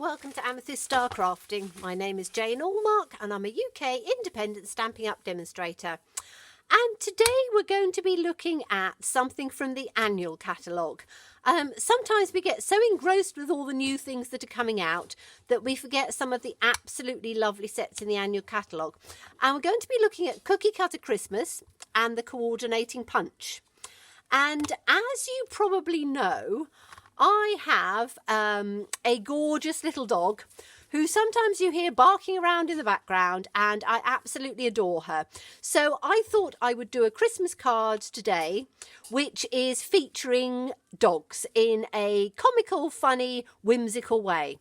welcome to Amethyst Star Crafting. My name is Jane Allmark and I'm a UK independent Stampin' Up demonstrator. And today we're going to be looking at something from the annual catalogue. Sometimes we get so engrossed with all the new things that are coming out that we forget some of the absolutely lovely sets in the annual catalogue. And we're going to be looking at Cookie-Cutter Christmas and the Coordinating Punch. And as you probably know, I have a gorgeous little dog who sometimes you hear barking around in the background, and I absolutely adore her. So I thought I would do a Christmas card today, which is featuring dogs in a comical, funny, whimsical way.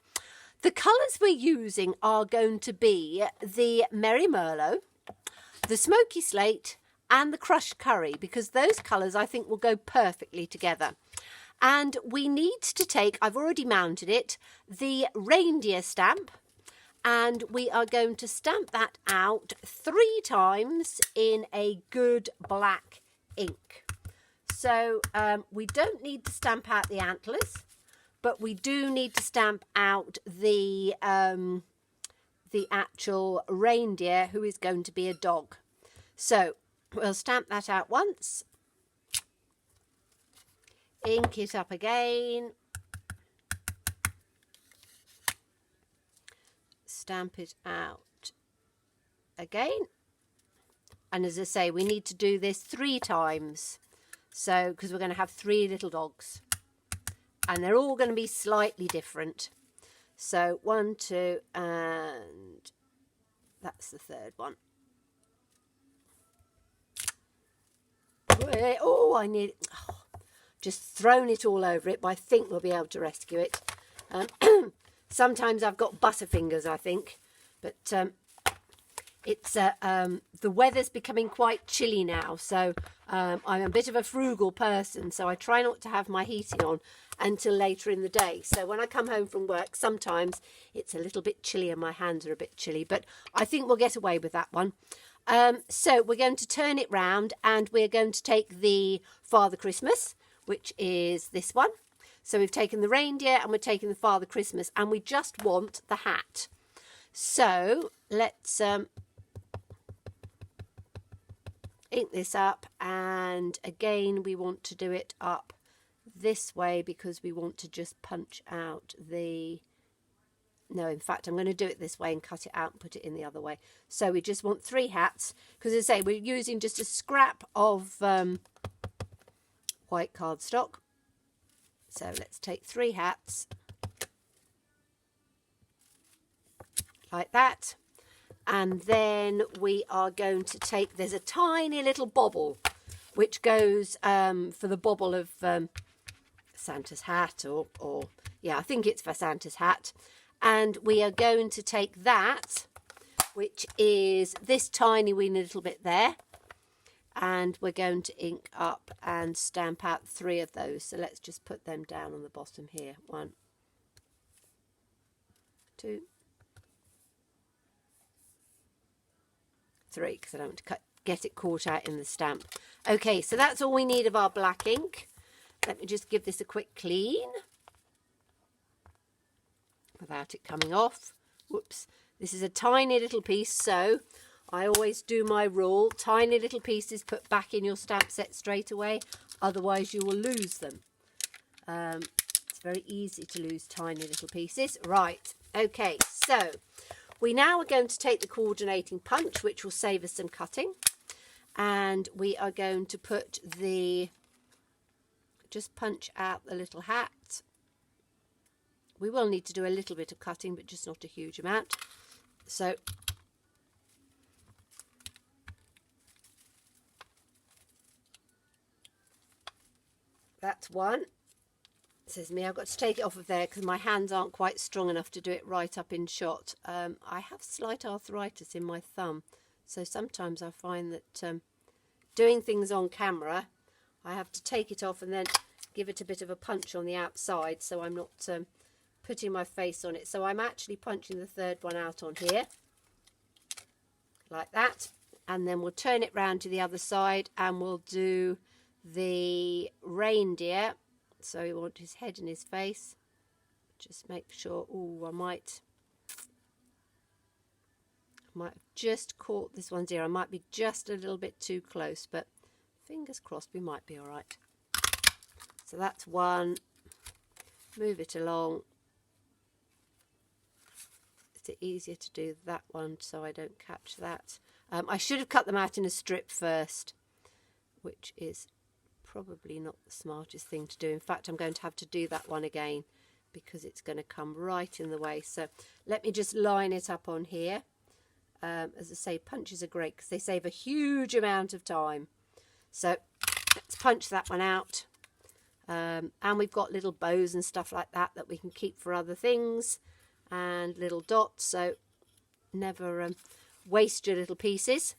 The colours we're using are going to be the Merry Merlot, the Smoky Slate, and the Crushed Curry, because those colours I think will go perfectly together. And we need to take, I've already mounted it, the Reindeer stamp, and we are going to stamp that out 3 times in a good black ink. So we don't need to stamp out the antlers, but we do need to stamp out the actual reindeer, who is going to be a dog. So we'll stamp that out once. Ink it up again, stamp it out again, and as I say, we need to do this 3 times, so because we're going to have 3 little dogs and they're all going to be slightly different. So 1, 2, and that's the 3rd one. Oh, I need just thrown it all over it, but I think we'll be able to rescue it. Sometimes I've got butterfingers, I think, but it's the weather's becoming quite chilly now, so I'm a bit of a frugal person, so I try not to have my heating on until later in the day. So when I come home from work, sometimes it's a little bit chilly and my hands are a bit chilly, but I think we'll get away with that one. So we're going to turn it round, and we're going to take the Father Christmas, which is this one. So we've taken the reindeer and we're taking the Father Christmas, and we just want the hat. So let's ink this up, and again we want to do it up this way because we want to just punch out the... No, in fact, I'm going to do it this way and cut it out and put it in the other way. So we just want 3 hats, because as I say, we're using just a scrap of white cardstock. So let's take 3 hats like that, and then we are going to take, there's a tiny little bobble which goes for the bobble of Santa's hat, or yeah, I think it's for Santa's hat, and we are going to take that, which is this tiny wee little bit there, and we're going to ink up and stamp out 3 of those. So let's just put them down on the bottom here. 1, 2, 3, because I don't want to get it caught out in the stamp. Okay, so that's all we need of our black ink. Let me just give this a quick clean without it coming off. Whoops. This is a tiny little piece, so I always do my rule, tiny little pieces put back in your stamp set straight away, otherwise you will lose them. It's very easy to lose tiny little pieces. Right, okay, so we now are going to take the Coordinating Punch, which will save us some cutting, and we are going to put just punch out the little hat. We will need to do a little bit of cutting, but just not a huge amount. So that's one. Says me, I've got to take it off of there because my hands aren't quite strong enough to do it right up in shot. I have slight arthritis in my thumb, so sometimes I find that doing things on camera, I have to take it off and then give it a bit of a punch on the outside, so I'm not putting my face on it. So I'm actually punching the 3rd one out on here, like that, and then we'll turn it round to the other side and we'll do the reindeer. So we want his head and his face, Just make sure. Oh, I might have just caught this one's ear. I might be just a little bit too close, but fingers crossed we might be all right. So that's one. Move it along. It's easier to do that one so I don't catch that. I should have cut them out in a strip first, which is probably not the smartest thing to do. In fact, I'm going to have to do that one again because it's going to come right in the way. So let me just line it up on here. As I say, punches are great because they save a huge amount of time. So let's punch that one out. And we've got little bows and stuff like that we can keep for other things, and little dots, so never waste your little pieces.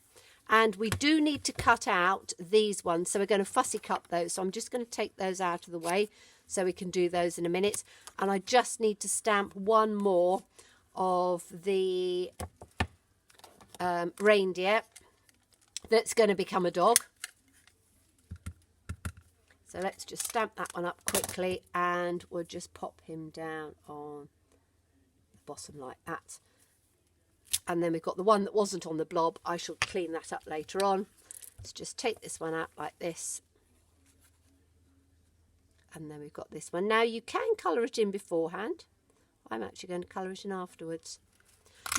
And we do need to cut out these ones, so we're going to fussy cut those. So I'm just going to take those out of the way so we can do those in a minute. And I just need to stamp one more of the reindeer that's going to become a dog. So let's just stamp that one up quickly, and we'll just pop him down on the bottom like that. And then we've got the one that wasn't on the blob. I shall clean that up later on. Let's just take this one out like this. And then we've got this one. Now you can colour it in beforehand. I'm actually going to colour it in afterwards.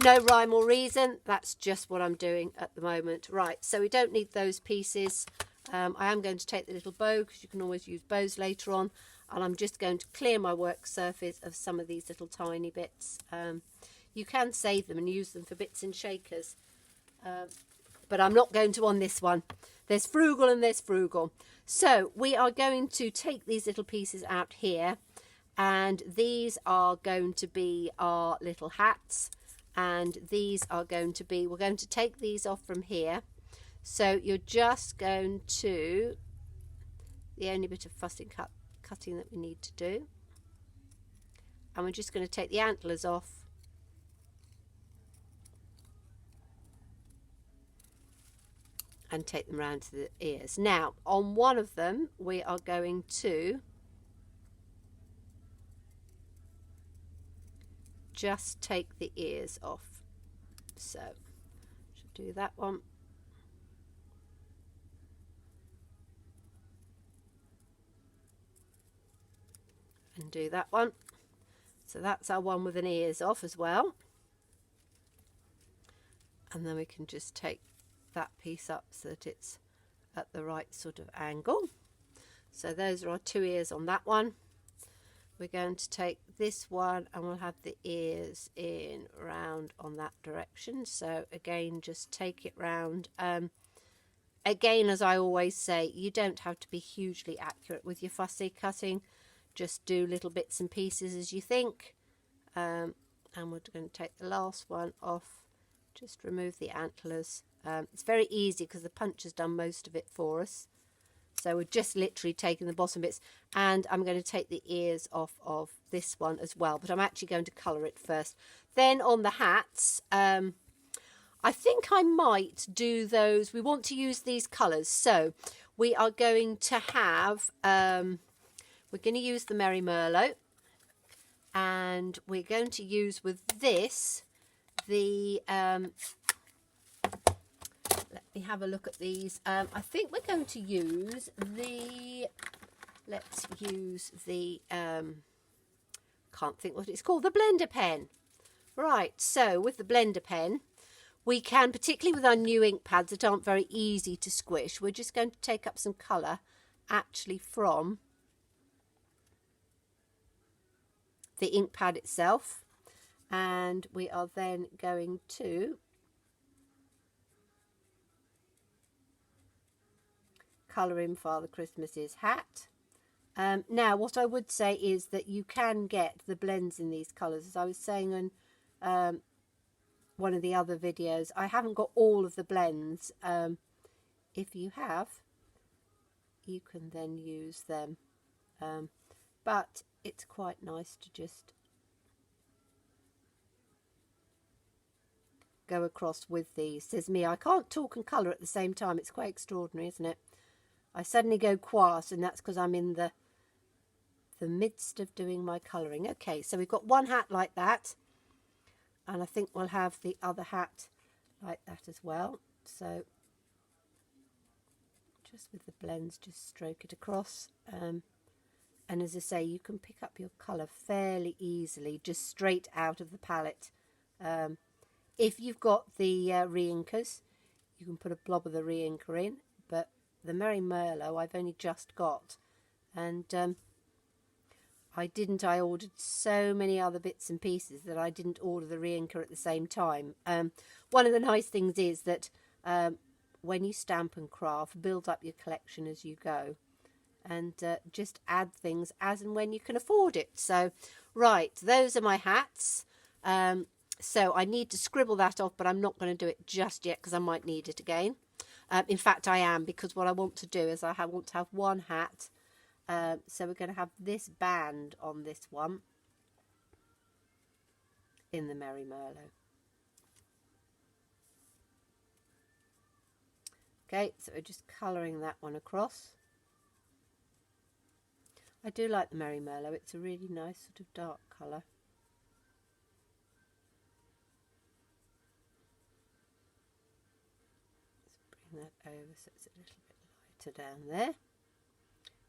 No rhyme or reason. That's just what I'm doing at the moment. Right, so we don't need those pieces. I am going to take the little bow because you can always use bows later on, and I'm just going to clear my work surface of some of these little tiny bits. You can save them and use them for bits and shakers, but I'm not going to on this one. There's frugal and there's frugal. So we are going to take these little pieces out here, and these are going to be our little hats, and these are going to be, we're going to take these off from here. So you're just going to, the only bit of fussing cutting that we need to do, and we're just going to take the antlers off and take them round to the ears. Now on one of them we are going to just take the ears off. So should do that one. And do that one. So that's our one with an ears off as well. And then we can just take that piece up so that it's at the right sort of angle. So those are our two ears on that one. We're going to take this one and we'll have the ears in round on that direction. So again, just take it round. Again, as I always say, you don't have to be hugely accurate with your fussy cutting. Just do little bits and pieces as you think. And we're going to take the last one off. Just remove the antlers. It's very easy because the punch has done most of it for us. So we're just literally taking the bottom bits. And I'm going to take the ears off of this one as well. But I'm actually going to colour it first. Then on the hats, I think I might do those. We want to use these colours. So we are going to have... we're going to use the Merry Merlot, and we're going to use with this the, let me have a look at these. I think we're going to use the, let's use the, can't think what it's called, the blender pen. Right, so with the blender pen, we can, particularly with our new ink pads that aren't very easy to squish, we're just going to take up some colour actually from the ink pad itself, and we are then going to colour in Father Christmas's hat. Now what I would say is that you can get the blends in these colours. As I was saying on one of the other videos, I haven't got all of the blends. If you have, you can then use them, but it's quite nice to just go across with these. Says me, I can't talk and colour at the same time. It's quite extraordinary, isn't it? I suddenly go quiet, and that's because I'm in the the midst of doing my colouring. Okay, so we've got one hat like that, and I think we'll have the other hat like that as well. So just with the blends, just stroke it across. And as I say, you can pick up your colour fairly easily, just straight out of the palette. If you've got the reinkers, you can put a blob of the reinker in, but the Merry Merlot I've only just got. And I ordered so many other bits and pieces that I didn't order the reinker at the same time. One of the nice things is that when you stamp and craft, build up your collection as you go, and just add things as and when you can afford it. So, right, those are my hats. So I need to scribble that off, but I'm not going to do it just yet because I might need it again. In fact, I am, because what I want to do is I want to have one hat. So we're going to have this band on this one in the Merry Merlot. Okay, so we're just colouring that one across. I do like the Merry Merlot. It's a really nice sort of dark colour. Let's bring that over so it's a little bit lighter down there.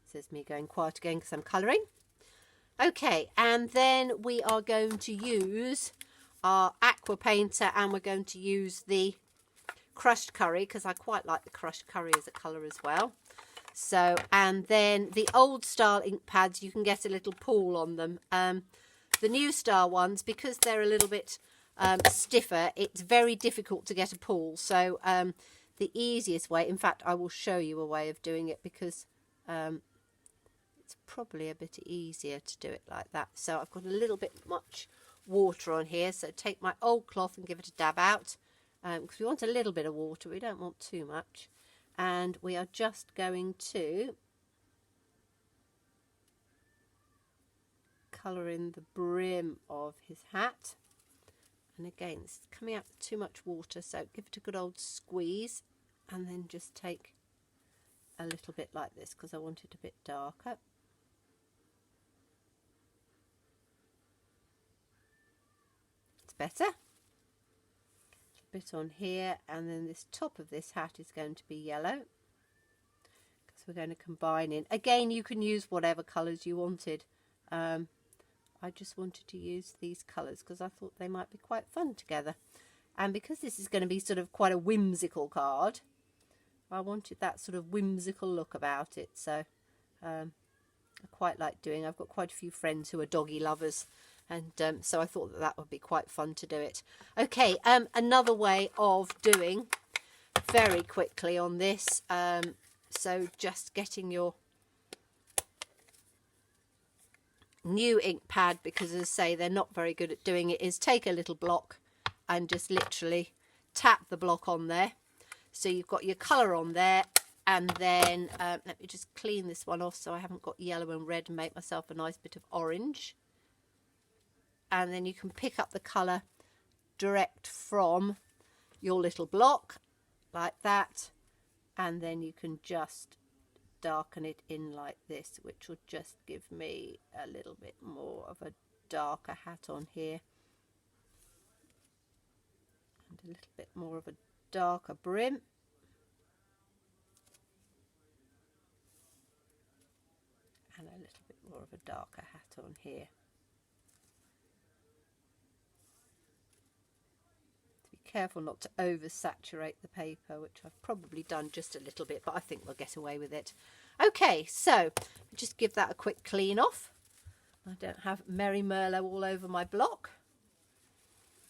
This is me going quiet again because I'm colouring. Okay, and then we are going to use our aqua painter, and we're going to use the crushed curry because I quite like the crushed curry as a colour as well. So, and then the old style ink pads, you can get a little pool on them. The new style ones, because they're a little bit stiffer, it's very difficult to get a pool. So the easiest way, in fact, I will show you a way of doing it, because it's probably a bit easier to do it like that. So I've got a little bit much water on here, so take my old cloth and give it a dab out, because we want a little bit of water, we don't want too much. And we are just going to colour in the brim of his hat. And again, it's coming out with too much water, so give it a good old squeeze, and then just take a little bit like this because I want it a bit darker. It's better. Bit on here, and then this top of this hat is going to be yellow because we're going to combine in. Again, you can use whatever colours you wanted. I just wanted to use these colours because I thought they might be quite fun together, and because this is going to be sort of quite a whimsical card, I wanted that sort of whimsical look about it. So I quite like doing. I've got quite a few friends who are doggy lovers, and so I thought that would be quite fun to do it. Okay, another way of doing very quickly on this, so just getting your new ink pad, because as I say, they're not very good at doing it, is take a little block and just literally tap the block on there. So you've got your colour on there, and then let me just clean this one off so I haven't got yellow and red, and make myself a nice bit of orange. And then you can pick up the colour direct from your little block like that, and then you can just darken it in like this, which will just give me a little bit more of a darker hat on here, and a little bit more of a darker brim. And a little bit more of a darker hat on here. Careful not to oversaturate the paper, which I've probably done just a little bit, but I think we'll get away with it. Okay, so just give that a quick clean off. I don't have Merry Merlot all over my block.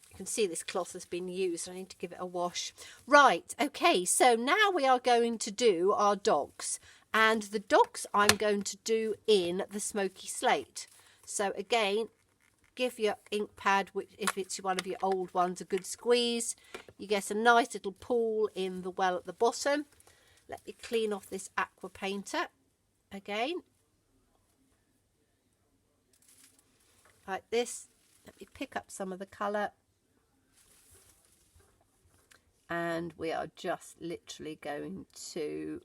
You can see this cloth has been used. I need to give it a wash. Right, okay, so now we are going to do our dogs, and the dogs I'm going to do in the smoky slate. So again, give your ink pad, which if it's one of your old ones, a good squeeze. You get a nice little pool in the well at the bottom. Let me clean off this aqua painter again. Like this. Let me pick up some of the colour. And we are just literally going to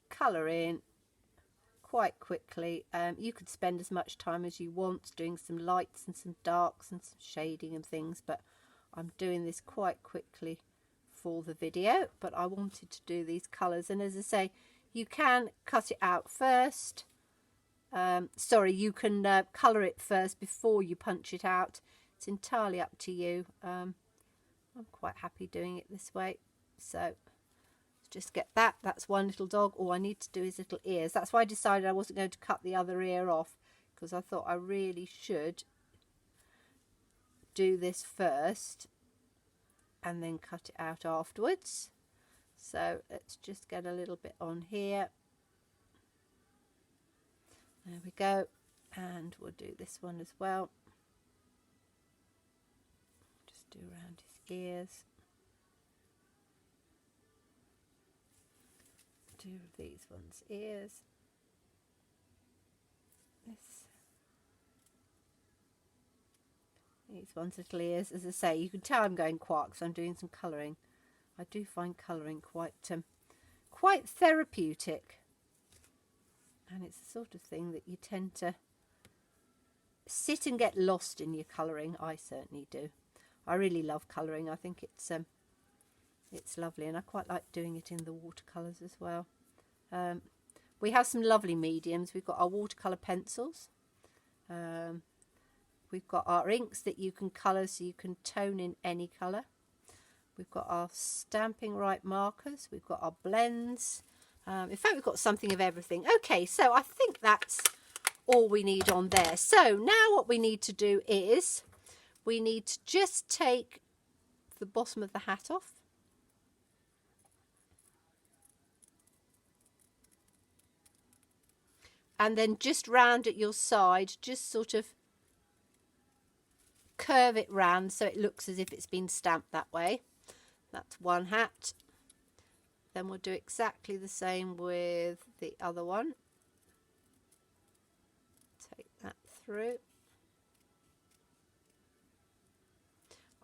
colour in quite quickly. You could spend as much time as you want doing some lights and some darks and some shading and things, but I'm doing this quite quickly for the video. But I wanted to do these colours, and as I say, you can cut it out first. Sorry, you can colour it first before you punch it out. It's entirely up to you. I'm quite happy doing it this way. So let's just get that. That's one little dog. All I need to do is little ears. That's why I decided I wasn't going to cut the other ear off, because I thought I really should do this first and then cut it out afterwards. So let's just get a little bit on here. There we go. And we'll do this one as well. Just do around his ears. Do these ones' ears. These ones' little ears. As I say, you can tell I'm going quark, so I'm doing some colouring. I do find colouring quite therapeutic. And it's the sort of thing that you tend to sit and get lost in your colouring. I certainly do. I really love colouring. I think it's lovely, and I quite like doing it in the watercolours as well. We have some lovely mediums. We've got our watercolour pencils. We've got our inks that you can colour, so you can tone in any colour. We've got our Stampin' Right markers. We've got our blends. In fact, we've got something of everything. Okay, so I think that's all we need on there. So now what we need to do is we need to just take the bottom of the hat off. And then just round at your side, just sort of curve it round so it looks as if it's been stamped that way. That's one hat. Then we'll do exactly the same with the other one. Take that through.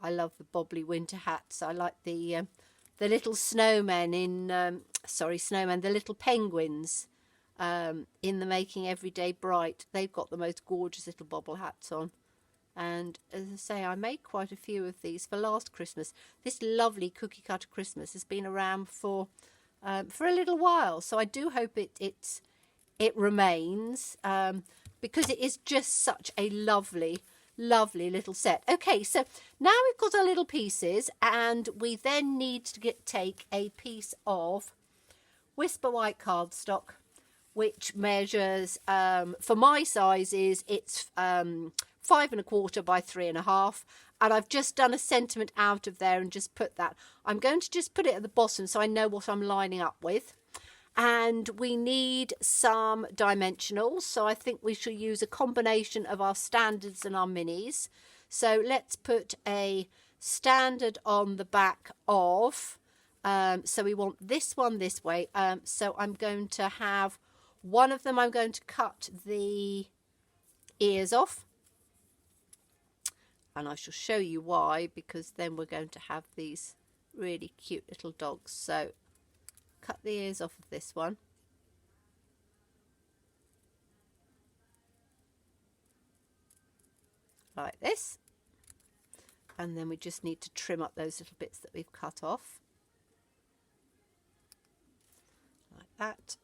I love the bobbly winter hats. I like the little snowmen in, the little penguins in the Making Everyday Bright. They've got the most gorgeous little bobble hats on. And as I say, I made quite a few of these for last Christmas. This lovely Cookie Cutter Christmas has been around for a little while, so I do hope it remains, because it is just such a lovely little set. Okay, so now we've got our little pieces, and we then need to take a piece of Whisper White cardstock, which measures, for my sizes, it's 5 1/4 by 3 1/2, and I've just done a sentiment out of there and just put that. I'm going to just put it at the bottom so I know what I'm lining up with. And we need some dimensionals, so I think we shall use a combination of our standards and our minis. So let's put a standard on the back of, so we want this one this way. So I'm going to have one of them, I'm going to cut the ears off. And I shall show you why, because then we're going to have these really cute little dogs. So cut the ears off of this one. Like this. And then we just need to trim up those little bits that we've cut off. Like that.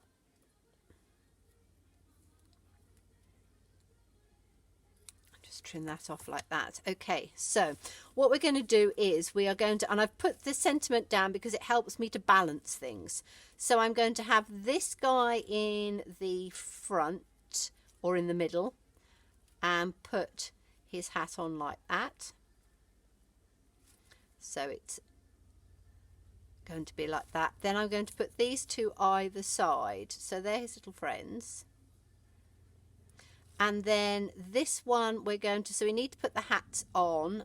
Trim that off like that. Okay, so what we're going to do is we are going to, and I've put the sentiment down because it helps me to balance things. So I'm going to have this guy in the front or in the middle and put his hat on like that. So it's going to be like that. Then I'm going to put these two either side. So they're his little friends. And then this one we're going to, so we need to put the hats on.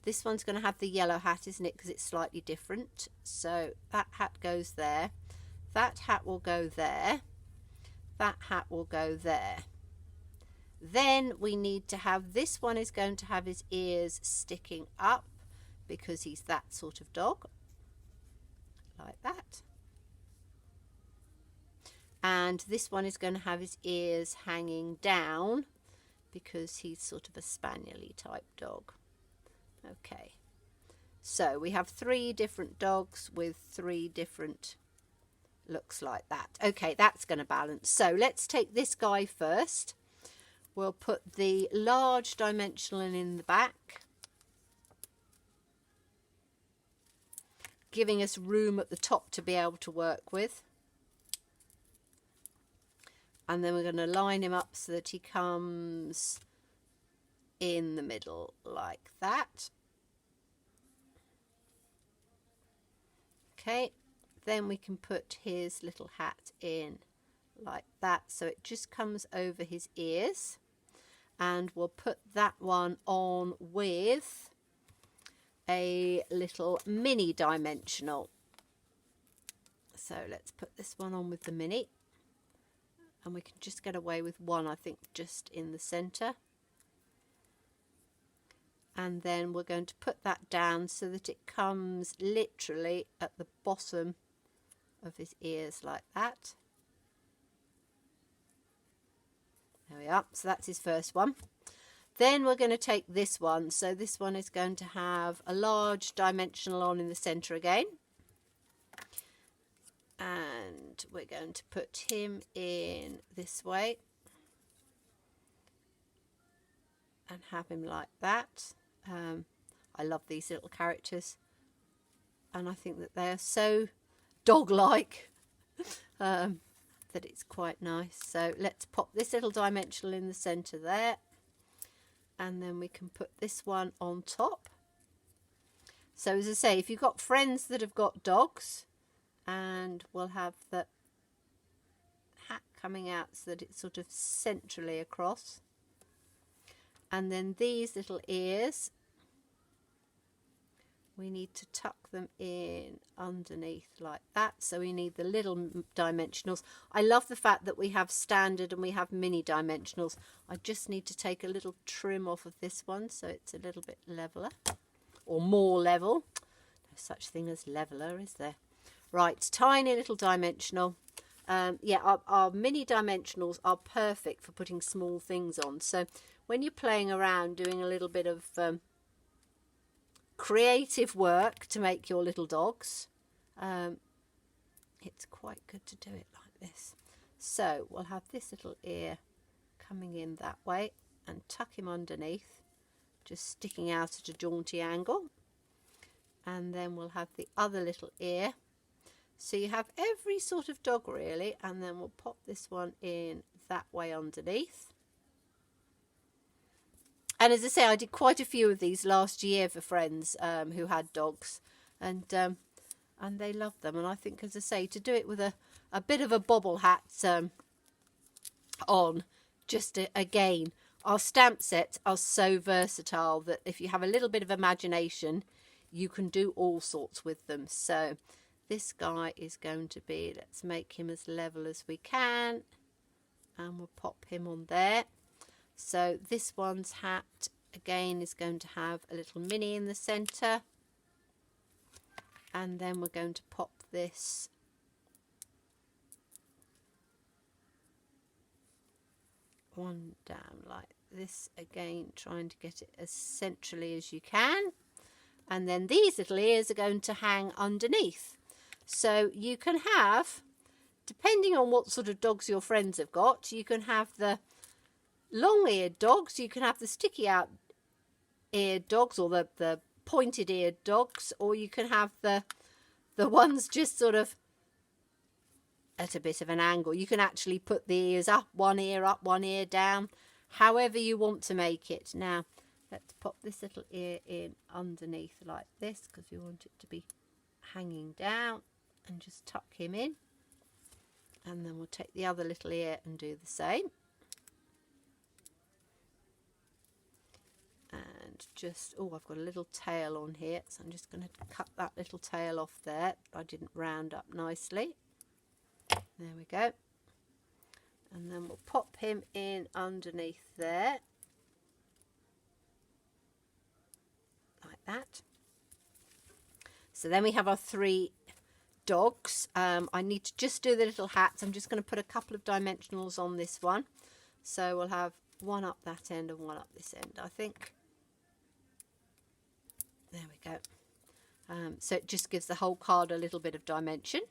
This one's going to have the yellow hat, isn't it? Because it's slightly different. So that hat goes there. That hat will go there. That hat will go there. Then we need to have, this one is going to have his ears sticking up because he's that sort of dog. Like that. And this one is going to have his ears hanging down because he's sort of a spaniel-y type dog. Okay, so we have 3 different dogs with 3 different looks like that. Okay, that's going to balance. So let's take this guy first. We'll put the large dimensional in the back, giving us room at the top to be able to work with. And then we're going to line him up so that he comes in the middle like that. Okay, then we can put his little hat in like that so it just comes over his ears. And we'll put that one on with a little mini dimensional. So let's put this one on with the mini. And we can just get away with one, I think, just in the centre. And then we're going to put that down so that it comes literally at the bottom of his ears like that. There we are. So that's his first one. Then we're going to take this one. So this one is going to have a large dimensional on in the centre again. And we're going to put him in this way and have him like that. I love these little characters and I think that they are so dog-like that it's quite nice. So let's pop this little dimensional in the centre there, and then we can put this one on top. So as I say, if you've got friends that have got dogs, and we'll have the hat coming out so that it's sort of centrally across. And then these little ears, we need to tuck them in underneath like that. So we need the little dimensionals. I love the fact that we have standard and we have mini dimensionals. I just need to take a little trim off of this one so it's a little bit leveler, or more level. No such thing as leveler, is there? Right, tiny little dimensional. Yeah, our mini dimensionals are perfect for putting small things on. So when you're playing around doing a little bit of creative work to make your little dogs, it's quite good to do it like this. So we'll have this little ear coming in that way and tuck him underneath, just sticking out at a jaunty angle. And then we'll have the other little ear. So you have every sort of dog really, and then we'll pop this one in that way underneath. And as I say, I did quite a few of these last year for friends who had dogs, and they loved them. And I think, as I say, to do it with a bit of a bobble hat on, just again, our stamp sets are so versatile that if you have a little bit of imagination, you can do all sorts with them. So this guy is going to be, let's make him as level as we can, and we'll pop him on there. So this one's hat again is going to have a little mini in the centre, and then we're going to pop this one down like this again, trying to get it as centrally as you can. And then these little ears are going to hang underneath. So you can have, depending on what sort of dogs your friends have got, you can have the long-eared dogs, you can have the sticky-out-eared dogs, or the pointed-eared dogs, or you can have the ones just sort of at a bit of an angle. You can actually put the ears up, one ear down, however you want to make it. Now, let's pop this little ear in underneath like this, because we want it to be hanging down, and just tuck him in. And then we'll take the other little ear and do the same. And just, oh, I've got a little tail on here, so I'm just going to cut that little tail off there. I didn't round up nicely. There we go. And then we'll pop him in underneath there, like that. So then we have our 3 dogs. I need to just do the little hats. I'm just going to put a couple of dimensionals on this one. So we'll have one up that end and one up this end, I think. There we go. So it just gives the whole card a little bit of dimension.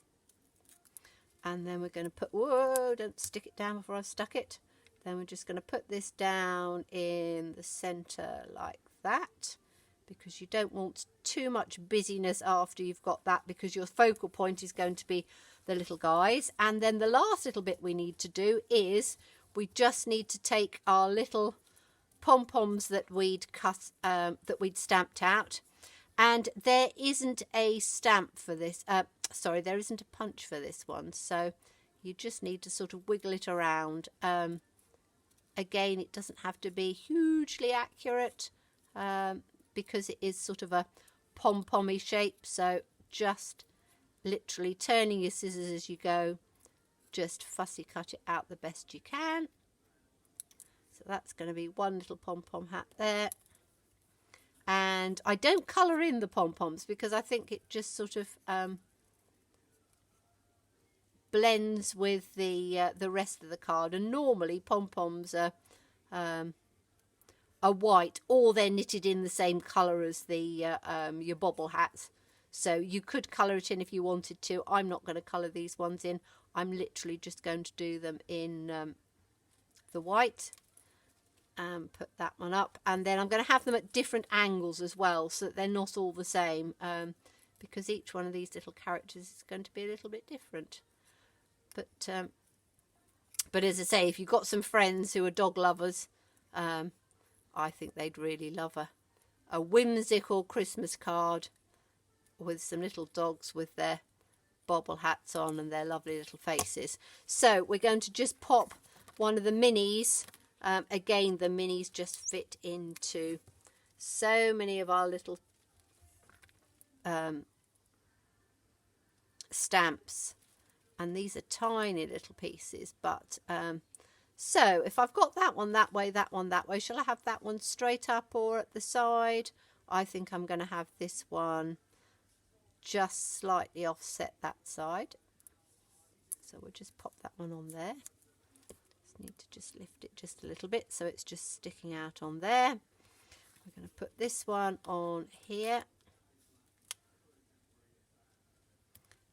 And then we're going to put, whoa, don't stick it down before I've stuck it. Then we're just going to put this down in the center like that, because you don't want too much busyness after you've got that, because your focal point is going to be the little guys. And then the last little bit we need to do is we just need to take our little pom-poms that we'd cut, that we'd stamped out. And there isn't a stamp for this, sorry, there isn't a punch for this one, so you just need to sort of wiggle it around. Again, it doesn't have to be hugely accurate, because it is sort of a pom-pommy shape, so just literally turning your scissors as you go, just fussy cut it out the best you can. So that's going to be one little pom-pom hat there. And I don't colour in the pom-poms because I think it just sort of blends with the rest of the card. And normally pom-poms are white, or they're knitted in the same colour as the your bobble hats. So you could colour it in if you wanted to. I'm not going to colour these ones in. I'm literally just going to do them in the white. Put that one up, and then I'm going to have them at different angles as well, so that they're not all the same, because each one of these little characters is going to be a little bit different. But as I say, if you've got some friends who are dog lovers, I think they'd really love a whimsical Christmas card with some little dogs with their bobble hats on and their lovely little faces. So we're going to just pop one of the minis. Again, the minis just fit into so many of our little stamps, and these are tiny little pieces. But so if I've got that one that way, that one that way, shall I have that one straight up or at the side? I think I'm going to have this one just slightly offset that side, so we'll just pop that one on there. Need to just lift it just a little bit so it's just sticking out on there. We're going to put this one on here,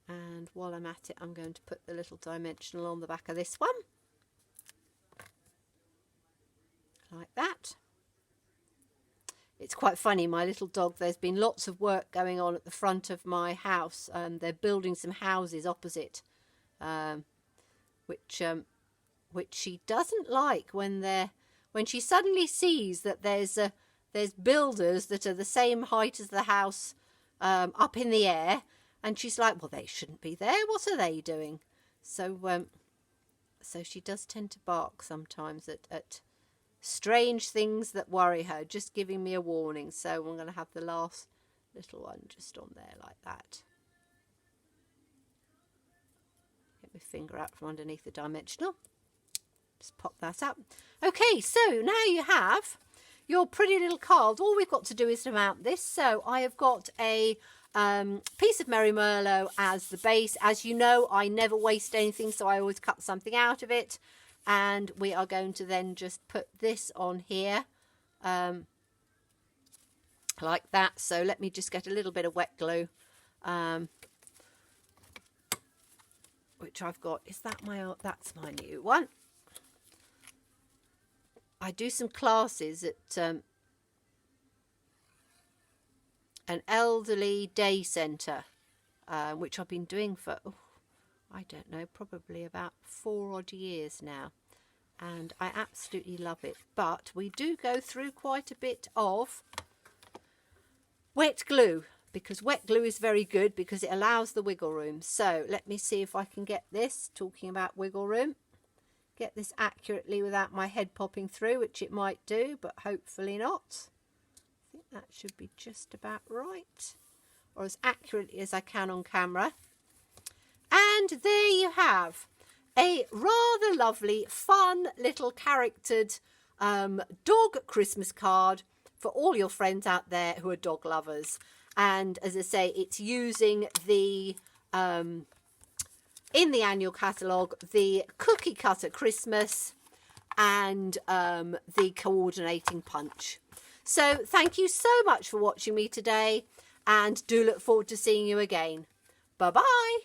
and while I'm at it, I'm going to put the little dimensional on the back of this one like that. It's quite funny, my little dog, there's been lots of work going on at the front of my house. They're building some houses opposite, which she doesn't like when she suddenly sees that there's builders that are the same height as the house up in the air, and she's like, well, they shouldn't be there, what are they doing? So so she does tend to bark sometimes at strange things that worry her, just giving me a warning. So I'm going to have the last little one just on there like that. Get my finger out from underneath the dimensional. Just pop that up. Okay, so now you have your pretty little card. All we've got to do is to mount this. So I have got a piece of Merry Merlot as the base. As you know, I never waste anything, so I always cut something out of it. And we are going to then just put this on here like that. So let me just get a little bit of wet glue, which I've got. Is that that's my new one. I do some classes at an elderly day centre, which I've been doing for, I don't know, probably about 4 odd years now. And I absolutely love it. But we do go through quite a bit of wet glue, because wet glue is very good because it allows the wiggle room. So let me see if I can get this, talking about wiggle room, get this accurately without my head popping through, which it might do, but hopefully not. I think that should be just about right, or as accurately as I can on camera. And there you have a rather lovely, fun little charactered dog Christmas card for all your friends out there who are dog lovers. And as I say, it's using the in the annual catalogue, the Cookie-Cutter Christmas and the coordinating punch. So thank you so much for watching me today, and do look forward to seeing you again. Bye-bye.